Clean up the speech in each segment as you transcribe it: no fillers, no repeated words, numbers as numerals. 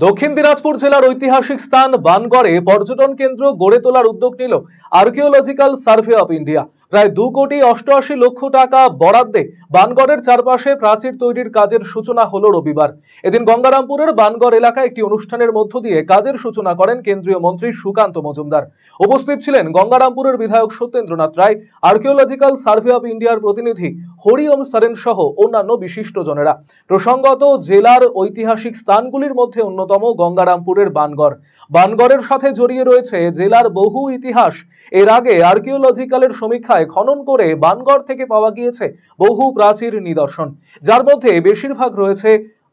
দক্ষিণ দিনাজপুর জেলার ঐতিহাসিক স্থান বানগড়ে পর্যটন কেন্দ্র গড়ে তোলার উদ্যোগ নিল আর্কিওলজিক্যাল সার্ভে অফ ইন্ডিয়া। প্রায় 2,88,00,000 টাকা বরাদ্দে বানগড়ের চারপাশে প্রাচীর তৈরির কাজের সূচনা হলো রবিবার। এদিন গঙ্গারামপুরের বানগড় এলাকায় একটি অনুষ্ঠানের মধ্য দিয়ে কাজের সূচনা করেন কেন্দ্রীয় মন্ত্রী সুকান্ত মজুমদার। উপস্থিত ছিলেন গঙ্গারামপুরের বিধায়ক সত্যেন্দ্রনাথ রায়, আর্কিওলজিক্যাল সার্ভে অফ ইন্ডিয়ার প্রতিনিধি হরিওম সরেন সহ অন্যান্য বিশিষ্টজনেরা। প্রসঙ্গত, জেলার ঐতিহাসিক স্থানগুলির মধ্যে অন্যতম গঙ্গারামপুরের বানগড়। বানগড়ের সাথে জড়িয়ে রয়েছে জেলার বহু ইতিহাস। এর আগে আর্কিওলজিক্যালের সমীক্ষায় খনন করে বানগড় থেকে পাওয়া গিয়েছে বহু প্রাচীর নিদর্শন, যার মধ্যে বেশিরভাগ রয়েছে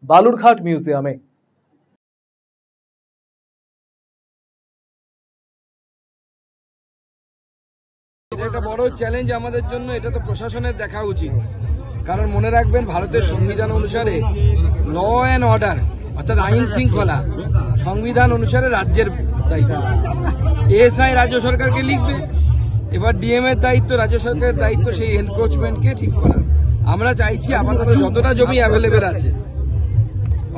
বালুরঘাট মিউজিয়ামে। এটা একটা বড় চ্যালেঞ্জ আমাদের জন্য, এটা তো প্রশাসনের দেখা উচিত। কারণ মনে রাখবেন, ভারতের সংবিধান অনুসারে ল অ্যান্ড অর্ডার অর্থাৎ আইন শৃঙ্খলা সংবিধান অনুসারে রাজ্যের দায়িত্ব। এএসআই রাজ্য সরকারকে লিখবে, এবার ডিএম এর দায়িত্ব, রাজ্য সরকারের দায়িত্ব সেই এনক্রোচমেন্টকে ঠিক করা। আমরা চাইছি আপাতত যতটা জমি অ্যাভেলেবেল আছে,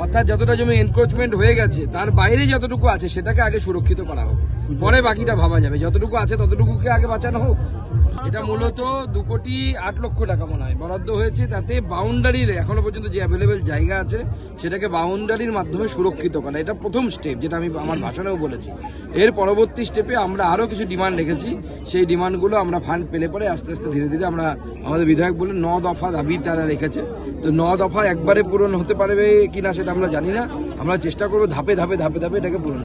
অর্থাৎ যতটা জমি এনক্রোচমেন্ট হয়ে গেছে তার বাইরে যতটুকু আছে সেটাকে আগে সুরক্ষিত করা হোক, পরে বাকিটা ভাবা যাবে। যতটুকু আছে ততটুকুকে আগে বাঁচানো হোক। এটা মূলত 2,08,00,000 টাকা মনে হয় বরাদ্দ হয়েছে। তাতে বাউন্ডারির এখনো পর্যন্ত যে অ্যাভেলেবেল জায়গা আছে সেটাকে বাউন্ডারির মাধ্যমে সুরক্ষিত করা, এটা প্রথম স্টেপ, যেটা আমি আমার ভাষণেও বলেছি। এর পরবর্তী স্টেপে আমরা আরো কিছু ডিমান্ড রেখেছি। সেই ডিমান্ডগুলো আমরা ফান্ড পেলে পরে আস্তে আস্তে ধীরে ধীরে আমরা, আমাদের বিধায়ক বলে 9 দফা দাবি তারা রেখেছে। তো 9 দফা একবারে পূরণ হতে পারবে কিনা সেটা আমরা জানি না। আমরা চেষ্টা করবো ধাপে ধাপে ধাপে ধাপে এটাকে পূরণ।